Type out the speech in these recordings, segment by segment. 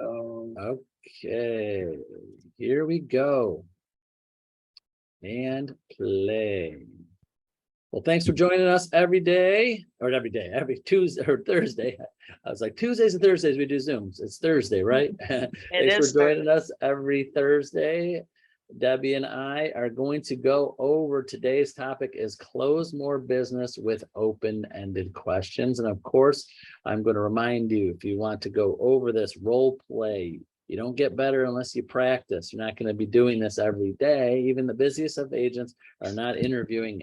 Okay, here we go. And play. Well, thanks for joining us every day, or every Tuesday or Thursday. I was like, Tuesdays and Thursdays, we do Zooms. It's Thursday, right? It Thanks for is Thursday. joining us every Thursday. Debbie and I are going to go over today's topic is close more business with open-ended questions. And of course, I'm going to remind you, if you want to go over this role play, you don't get better unless you practice. You're not going to be doing this every day. Even the busiest of agents are not interviewing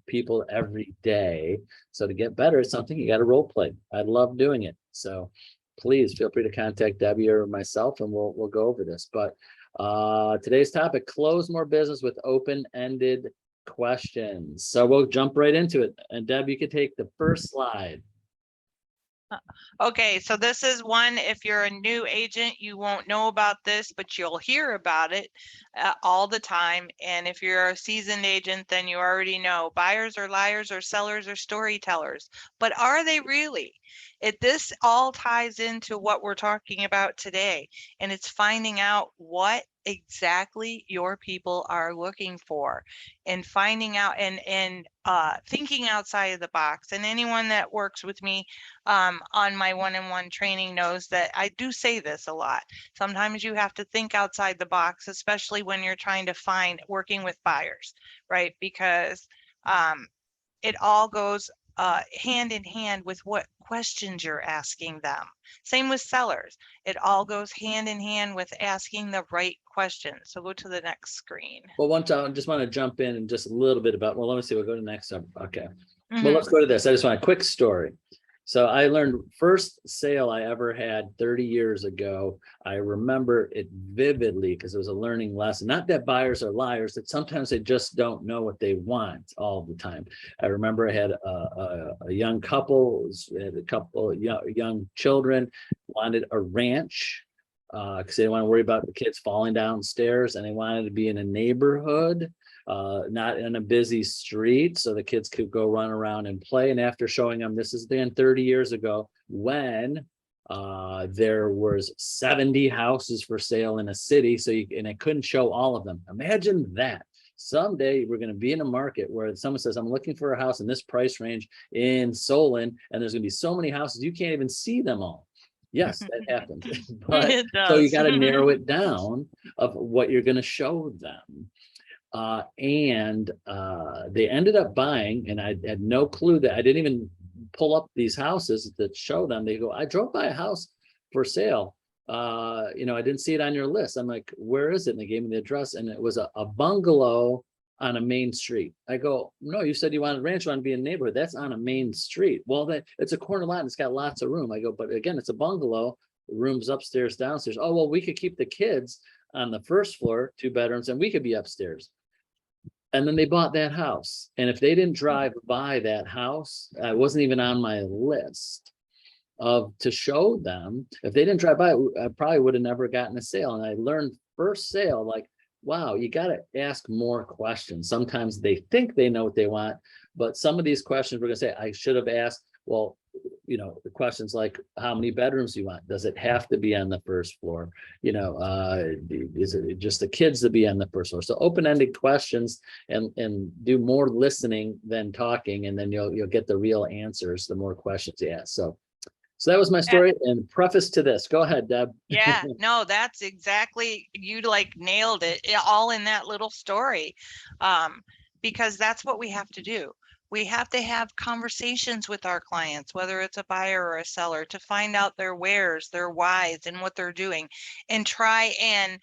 people every day. So to get better at something, you got to role play. I love doing it. So please feel free to contact Debbie or myself and we'll go over this. But today's topic, close more business with open-ended questions. So we'll jump right into it. And Deb, you could take the first slide. Okay, so this is one, if you're a new agent, you won't know about this, but you'll hear about it all the time. And if you're a seasoned agent, then you already know buyers are liars or sellers or storytellers. But are they really? This all ties into what we're talking about today, and it's finding out what exactly your people are looking for and finding out and thinking outside of the box. And anyone that works with me on my one-on-one training knows that I do say this a lot. Sometimes you have to think outside the box, especially when you're trying to find working with buyers, right? Because it all goes hand in hand with what questions you're asking them. Same with sellers. It all goes hand in hand with asking the right questions. So go to the next screen. Well, one time I just want to jump in and just a little bit about, well, let me see, we'll go to the next. Okay. Well, Mhm. let's go to this. I just want a quick story. So I learned first sale I ever had 30 years ago. I remember it vividly because it was a learning lesson. Not that buyers are liars, that sometimes they just don't know what they want all the time. I remember I had a young couple, had a couple of young children, wanted a ranch because they didn't want to worry about the kids falling downstairs, and they wanted to be in a neighborhood, not in a busy street, so the kids could go run around and play. And after showing them, this is then 30 years ago, when there was 70 houses for sale in a city, so and I couldn't show all of them. Imagine that. Someday we're going to be in a market where someone says, I'm looking for a house in this price range in Solon, and there's going to be so many houses you can't even see them all. Yes, that happens. But It so you does. got to narrow it down of what you're going to show them. And they ended up buying, and I had no clue that I didn't even pull up these houses that show them. They go, I drove by a house for sale. I didn't see it on your list. I'm like, where is it? And they gave me the address, and it was a bungalow on a main street. I go, no, you said you wanted a ranch, you want to be in a neighborhood. That's on a main street. Well, it's a corner lot and it's got lots of room. I go, but again, it's a bungalow, rooms upstairs, downstairs. Oh, well, we could keep the kids on the first floor, 2 bedrooms, and we could be upstairs. And then they bought that house. And if they didn't drive by that house, I wasn't even on my list to show them. If they didn't drive by, I probably would have never gotten a sale. And I learned first sale, like, wow, you got to ask more questions. Sometimes they think they know what they want, but some of these questions we're going to say, I should have asked, well, the questions like, how many bedrooms do you want? Does it have to be on the first floor? Is it just the kids to be on the first floor? So open-ended questions, and do more listening than talking, and then you'll get the real answers the more questions you ask. So that was my story and preface to this. Go ahead, Deb. Yeah, no, that's exactly, you like nailed it all in that little story. Because that's what we have to do. We have to have conversations with our clients, whether it's a buyer or a seller, to find out their wheres, their whys, and what they're doing, and try and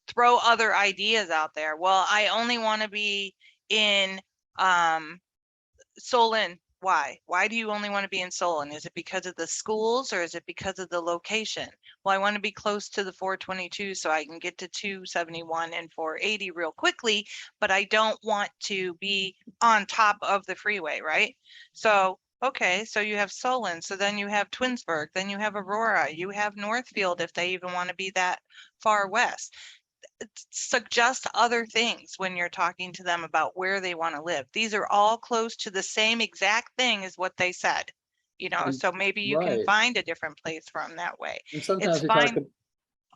throw other ideas out there. Well, I only want to be in Solon. Why do you only want to be in Solon? Is it because of the schools, or is it because of the location? Well, I want to be close to the 422 so I can get to 271 and 480 real quickly, but I don't want to be on top of the freeway, right? So, okay, so you have Solon, so then you have Twinsburg, then you have Aurora, you have Northfield if they even want to be that far west. Suggest other things when you're talking to them about where they want to live. These are all close to the same exact thing as what they said. you know, And- so maybe you can right. find a different place for them that way. And It's sometimes we talk, fine.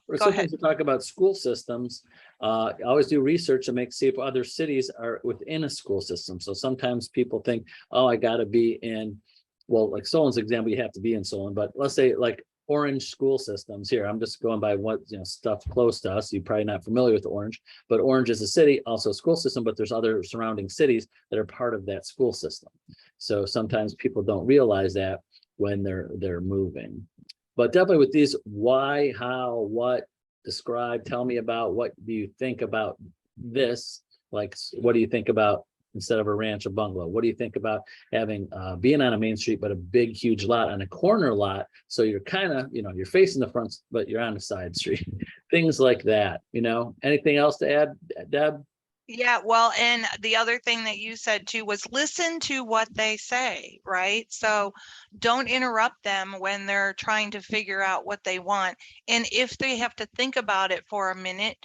or Go ahead. sometimes we talk about school systems. I always do research to see if other cities are within a school system. So sometimes people think, oh, I gotta be in, well, like Solon's example, you have to be in Solon, but let's say like Orange school systems here. I'm just going by what, stuff close to us. You're probably not familiar with Orange, but Orange is a city, also a school system, but there's other surrounding cities that are part of that school system. So sometimes people don't realize that when they're moving. But definitely with these, why, how, what, describe, tell me about, what do you think about this? Like, what do you think about instead of a ranch, a bungalow? What do you think about having, being on a main street, but a big, huge lot on a corner lot? So you're kind of, you're facing the front, but you're on a side street, things like that, anything else to add, Deb? Yeah, well, and the other thing that you said too was listen to what they say, right? So don't interrupt them when they're trying to figure out what they want. And if they have to think about it for a minute,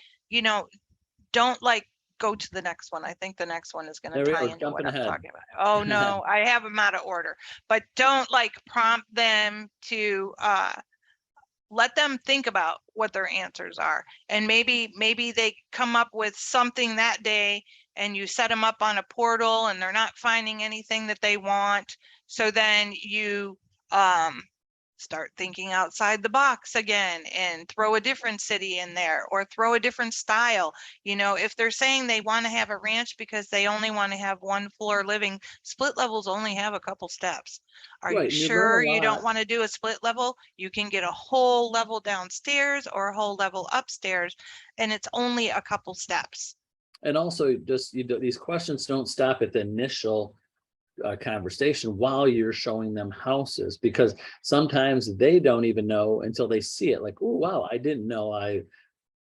don't like go to the next one. I think the next one is going to There we tie are, into what jumping I'm ahead. talking about. Oh no, I have them out of order, but don't like prompt them to let them think about what their answers are. And maybe they come up with something that day and you set them up on a portal and they're not finding anything that they want. So then you start thinking outside the box again and throw a different city in there or throw a different style. If they're saying they want to have a ranch because they only want to have one floor living, split levels only have a couple steps. Are you Right, and you learn sure a you don't lot. want to do a split level? You can get a whole level downstairs or a whole level upstairs, and it's only a couple steps. And also just, these questions don't stop at the initial conversation while you're showing them houses, because sometimes they don't even know until they see it, like, oh, wow, I didn't know I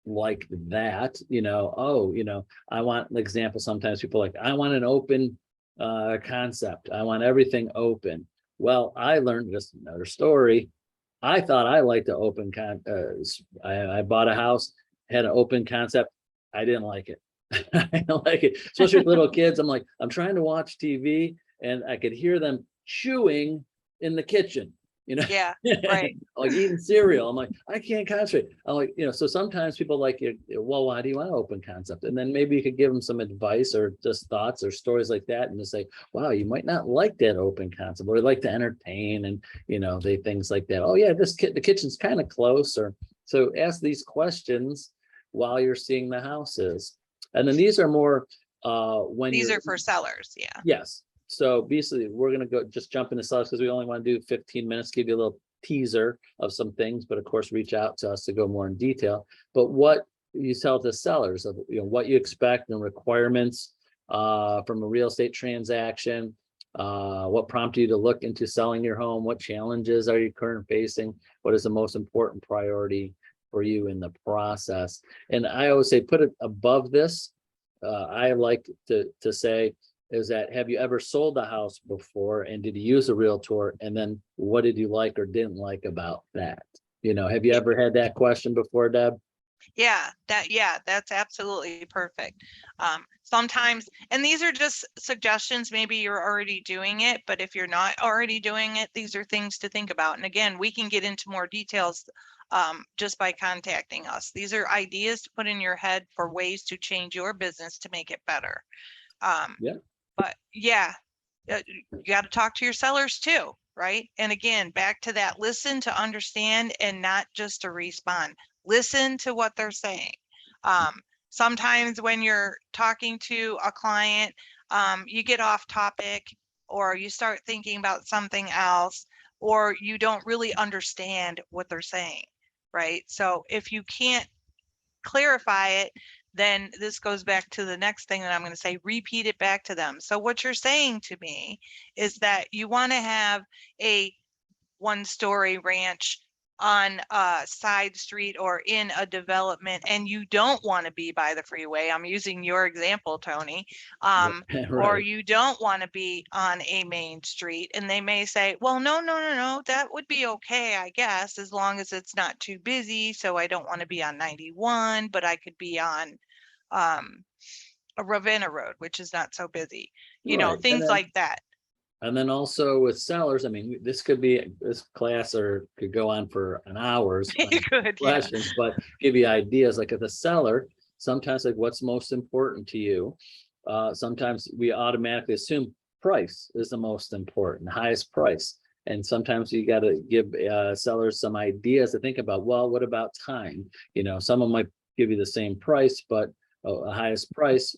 like that, oh, I want an example. Sometimes people are like, I want an open concept. I want everything open. Well, I learned just another story. I thought I liked the open I bought a house, had an open concept. I didn't like it. I don't like it, especially with little kids. I'm like, I'm trying to watch TV and I could hear them chewing in the kitchen, Yeah, right. like eating cereal. I'm like, I can't concentrate. I'm like, so sometimes people like, well, why do you want an open concept? And then maybe you could give them some advice or just thoughts or stories like that, and just say, wow, you might not like that open concept, or like to entertain, and they things like that. Oh yeah, the kitchen's kind of close, or so ask these questions while you're seeing the houses. And then these are more when These you're, are for sellers. Yeah. yes. So basically, we're gonna go just jump into slides because we only want to do 15 minutes, give you a little teaser of some things, but of course, reach out to us to go more in detail. But what you tell the sellers of, what you expect and requirements from a real estate transaction, what prompted you to look into selling your home, what challenges are you currently facing, what is the most important priority for you in the process. And I always say, put it above this. I like to say, is that, have you ever sold a house before, and did you use a realtor, and then what did you like or didn't like about that? Have you ever had that question before, Deb? Yeah, that's absolutely perfect. Sometimes, and these are just suggestions, maybe you're already doing it, but if you're not already doing it, these are things to think about. And again, we can get into more details just by contacting us. These are ideas to put in your head for ways to change your business to make it better. Yeah. But yeah, you got to talk to your sellers too, right? And again, back to that, listen to understand and not just to respond. Listen to what they're saying. Sometimes when you're talking to a client, you get off topic or you start thinking about something else, or you don't really understand what they're saying, right? So if you can't clarify it, then this goes back to the next thing that I'm going to say, repeat it back to them. So what you're saying to me is that you want to have a one-story ranch on a side street or in a development, and you don't want to be by the freeway. I'm using your example, Tony. Or Right. you don't want to be on a main street. And they may say, well, no, that would be okay, I guess, as long as it's not too busy. So I don't want to be on 91, but I could be on a Ravenna Road, which is not so busy, Right. And things then like that. And then also with sellers, I mean, this class or could go on for an hours on You could, yeah. questions, but give you ideas. Like, as a seller, sometimes, like, what's most important to you? Sometimes we automatically assume price is the most important, highest price. And sometimes you got to give sellers some ideas to think about. Well, what about time? Someone might give you the same price, but a highest price,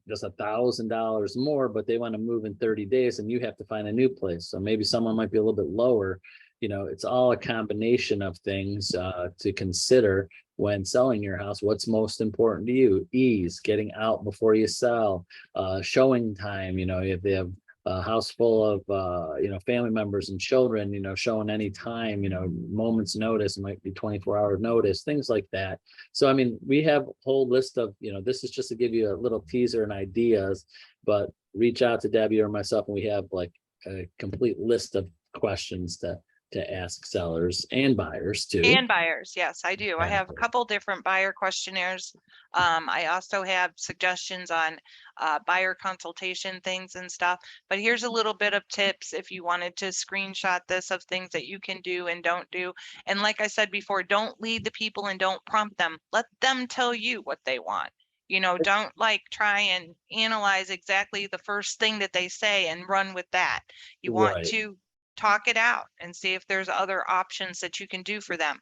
just $1,000 more, but they want to move in 30 days and you have to find a new place. So maybe someone might be a little bit lower. It's all a combination of things to consider when selling your house. What's most important to you? Ease, getting out before you sell, showing time. If they have a house full of family members and children, showing any time, moments notice, it might be 24-hour notice, things like that. So I mean, we have a whole list of, this is just to give you a little teaser and ideas, but reach out to Debbie or myself and we have like a complete list of questions to ask sellers and buyers too. And buyers, yes, I do. I have a Exactly. couple different buyer questionnaires. I also have suggestions on buyer consultation things and stuff. But here's a little bit of tips if you wanted to screenshot this of things that you can do and don't do. And like I said before, don't lead the people and don't prompt them. Let them tell you what they want. Don't like try and analyze exactly the first thing that they say and run with that. You want Right. to talk it out and see if there's other options that you can do for them.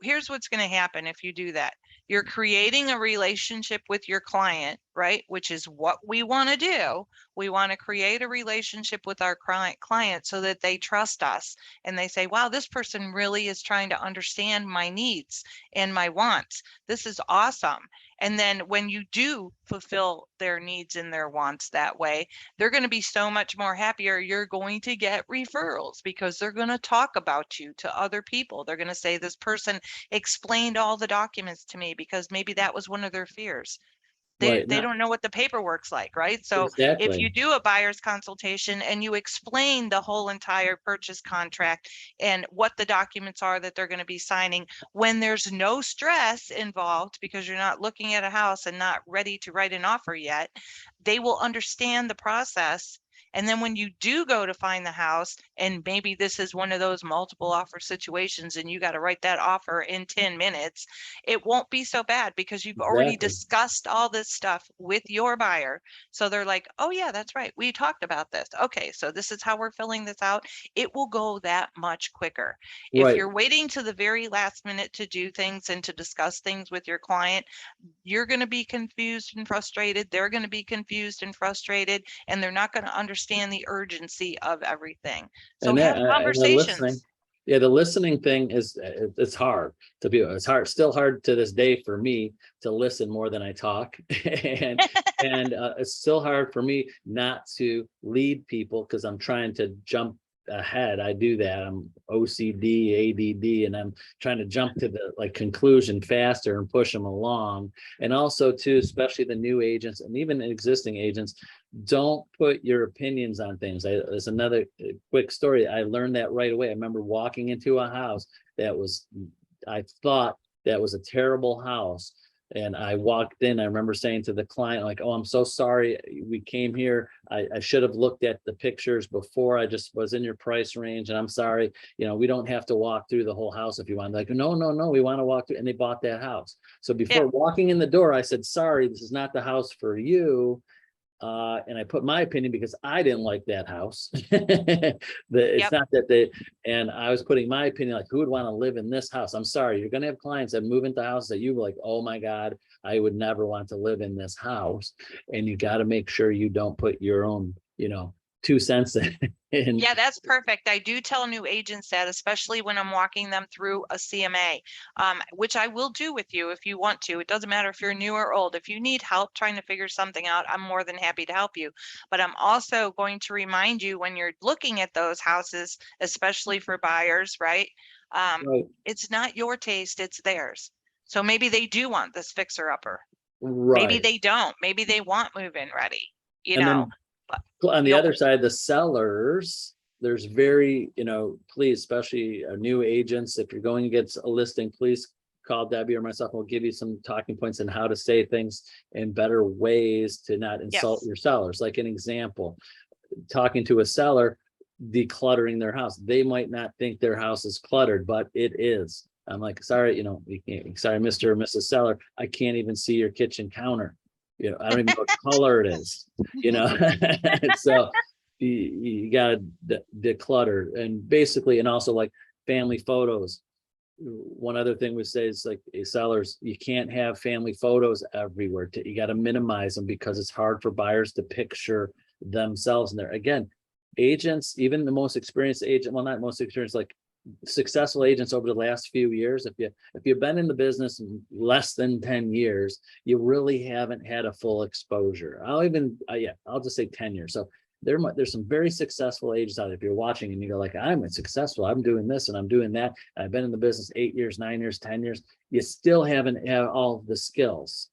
Here's what's going to happen if you do that. You're creating a relationship with your client, right? Which is what we want to do. We want to create a relationship with our client so that they trust us and they say, wow, this person really is trying to understand my needs and my wants. This is awesome. And then when you do fulfill their needs and their wants that way, they're going to be so much more happier. You're going to get referrals because they're going to talk about you to other people. They're going to say, this person explained all the documents to me, because maybe that was one of their fears. They Right. don't know what the paperwork's like, right? So if you Exactly. do a buyer's consultation and you explain the whole entire purchase contract and what the documents are that they're going to be signing, when there's no stress involved because you're not looking at a house and not ready to write an offer yet, they will understand the process. And then when you do go to find the house, and maybe this is one of those multiple offer situations and you got to write that offer in 10 minutes, it won't be so bad because you've already Exactly. discussed all this stuff with your buyer. So they're like, oh yeah, that's right. We talked about this. Okay, so this is how we're filling this out. It will go that much quicker. If Right. you're waiting to the very last minute to do things and to discuss things with your client, you're going to be confused and frustrated. They're going to be confused and frustrated, and they're not going to understand the urgency of everything. So And have the listening, conversations. yeah, the listening thing is, it's hard to be. It's still hard to this day for me to listen more than I talk, and it's still hard for me not to lead people because I'm trying to jump ahead. I do that. I'm OCD, ADD, and I'm trying to jump to the conclusion faster and push them along. And also too, especially the new agents and even existing agents, don't put your opinions on things. There's another quick story. I learned that right away. I remember walking into a house I thought that was a terrible house. And I walked in, I remember saying to the client, like, oh, I'm so sorry. We came here. I should have looked at the pictures before. I just was in your price range and I'm sorry. We don't have to walk through the whole house if you want. Like, no, we want to walk through. And they bought that house. So before Yeah. walking in the door, I said, sorry, this is not the house for you. And I put my opinion because I didn't like that house. It's not that and I was putting my opinion, like, who would want to live in this house? I'm sorry, you're going to have clients that move into houses that you were like, oh my God, I would never want to live in this house. And you got to make sure you don't put your own, 2 cents in. Yeah, that's perfect. I do tell new agents that, especially when I'm walking them through a CMA, which I will do with you if you want to. It doesn't matter if you're new or old. If you need help trying to figure something out, I'm more than happy to help you. But I'm also going to remind you when you're looking at those houses, especially for buyers, right? Right. It's not your taste, it's theirs. So maybe they do want this fixer upper. Maybe Right. they don't. Maybe they want move-in ready, And then but on the you'll other side, the sellers, there's very, please, especially new agents, if you're going against a listing, please call Debbie or myself. We'll give you some talking points on how to say things in better ways to not insult yes. your sellers. Like an example, talking to a seller, decluttering their house. They might not think their house is cluttered, but it is. I'm like, sorry, you know, sorry, Mr. or Mrs. Seller, I can't even see your kitchen counter. You know, I don't even know what color it is, you know? So you gotta declutter, and basically, and also like family photos. One other thing we say is like sellers, you can't have family photos everywhere. You got to minimize them because it's hard for buyers to picture themselves in there. Again, agents, even the most experienced agent, well, not most experienced, like successful agents over the last few years, if you've been in the business less than 10 years, you really haven't had a full exposure. I'll just say 10 years. So there's some very successful agents out there. If you're watching and you go like, I'm successful, I'm doing this and I'm doing that, and I've been in the business 8 years, 9 years, 10 years, you still haven't had all the skills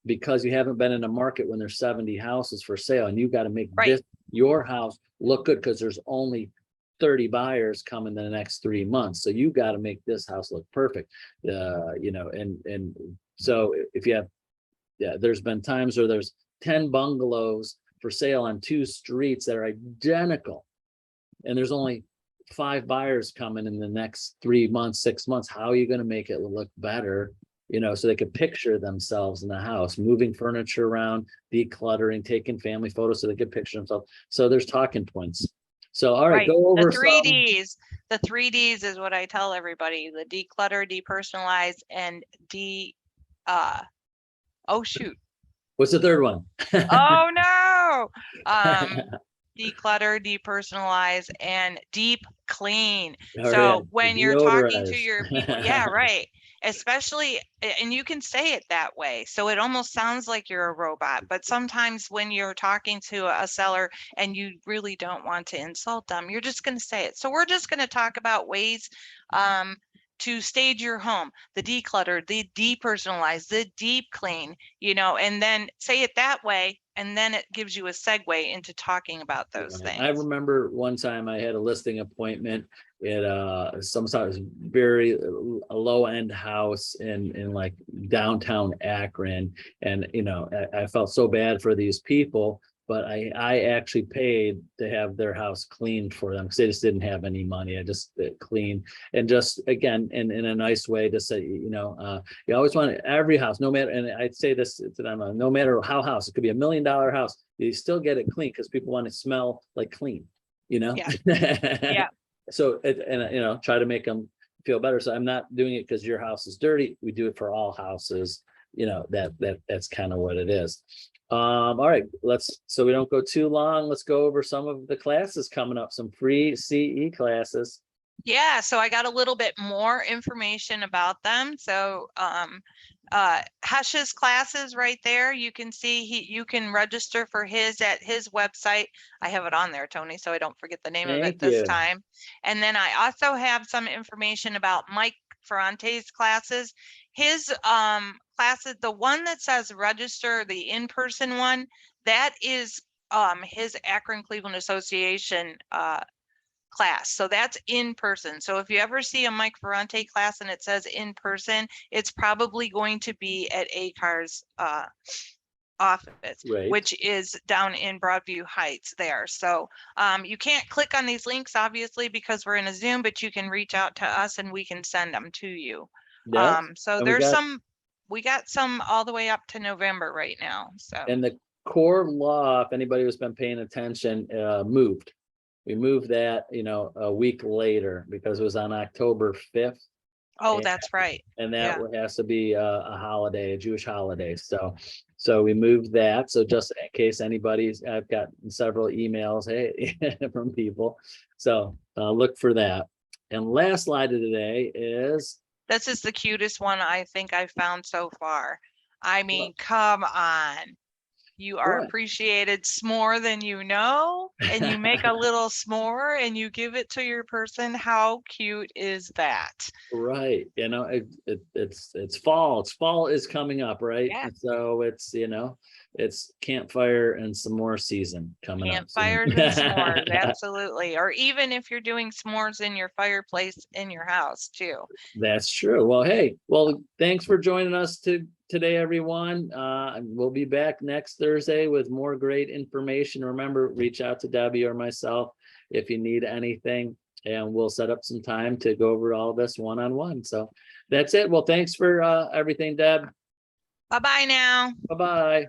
because you haven't been in a market when there's 70 houses for sale, and you got to make this your house look good because there's only 30 buyers coming in the next 3 months. So you got to make this house look perfect. You know, and so if you have, there's been times where there's 10 bungalows for sale on 2 streets that are identical, and there's only 5 buyers coming in the next 3 months, 6 months. How are you going to make it look better? You know, so they could picture themselves in the house, moving furniture around, decluttering, taking family photos so they could picture themselves. So there's talking points. So, all right, go over the 3Ds. The 3Ds is what I tell everybody: the declutter, depersonalize, and oh shoot. What's the third one? Oh no. Declutter, depersonalize, and deep clean. So when you're talking to your people, yeah, right. Especially, and you can say it that way. So it almost sounds like you're a robot, but sometimes when you're talking to a seller and you really don't want to insult them, you're just going to say it. So we're just going to talk about ways to stage your home, the declutter, the depersonalize, the deep clean, you know, and then say it that way. And then it gives you a segue into talking about those things. I remember one time I had a listing appointment at some sort of very low end house in like downtown Akron. And, you know, I felt so bad for these people, but I actually paid to have their house cleaned for them because they just didn't have any money. I just cleaned, and just again in a nice way to say, you know, you always want every house, no matter, and I'd say this to them, no matter how house, it could be $1 million house, you still get it clean because people want to smell like clean, you know? Yeah. So and you know, try to make them feel better. So I'm not doing it because your house is dirty. We do it for all houses. You know, that's kind of what it is. All right, so we don't go too long, let's go over some of the classes coming up, some free CE classes. Yeah, so I got a little bit more information about them. So Hush's classes right there, you can see you can register for his at his website. I have it on there, Tony, so I don't forget the name of it this time. And then I also have some information about Mike Ferrante's classes. His classes, the one that says register, the in-person one, that is his Akron Cleveland Association class. So that's in person. So if you ever see a Mike Ferrante class and it says in person, it's probably going to be at ACAR's office, which is down in Broadview Heights there. So you can't click on these links, obviously, because we're in a Zoom, but you can reach out to us and we can send them to you. So there's we got some all the way up to November right now. So, and the core law, if anybody who's been paying attention, moved. We moved that, you know, a week later because it was on October 5th. Oh, that's right. And that has to be a holiday, a Jewish holiday. So we moved that. So just in case anybody's, I've got several emails, hey, from people. So look for that. And last slide of today is. This is the cutest one I think I've found so far. I mean, come on. You are appreciated s'more than you know, and you make a little s'more and you give it to your person. How cute is that? Right. You know, it's fall. Fall is coming up, right? Yeah. So it's, you know, it's campfire and some more season coming up. Campfires and s'mores, absolutely. Or even if you're doing s'mores in your fireplace in your house too. That's true. Well, hey, thanks for joining us today, everyone. And we'll be back next Thursday with more great information. Remember, reach out to Debbie or myself if you need anything, and we'll set up some time to go over all this one-on-one. So that's it. Well, thanks for everything, Deb. Bye-bye now. Bye-bye.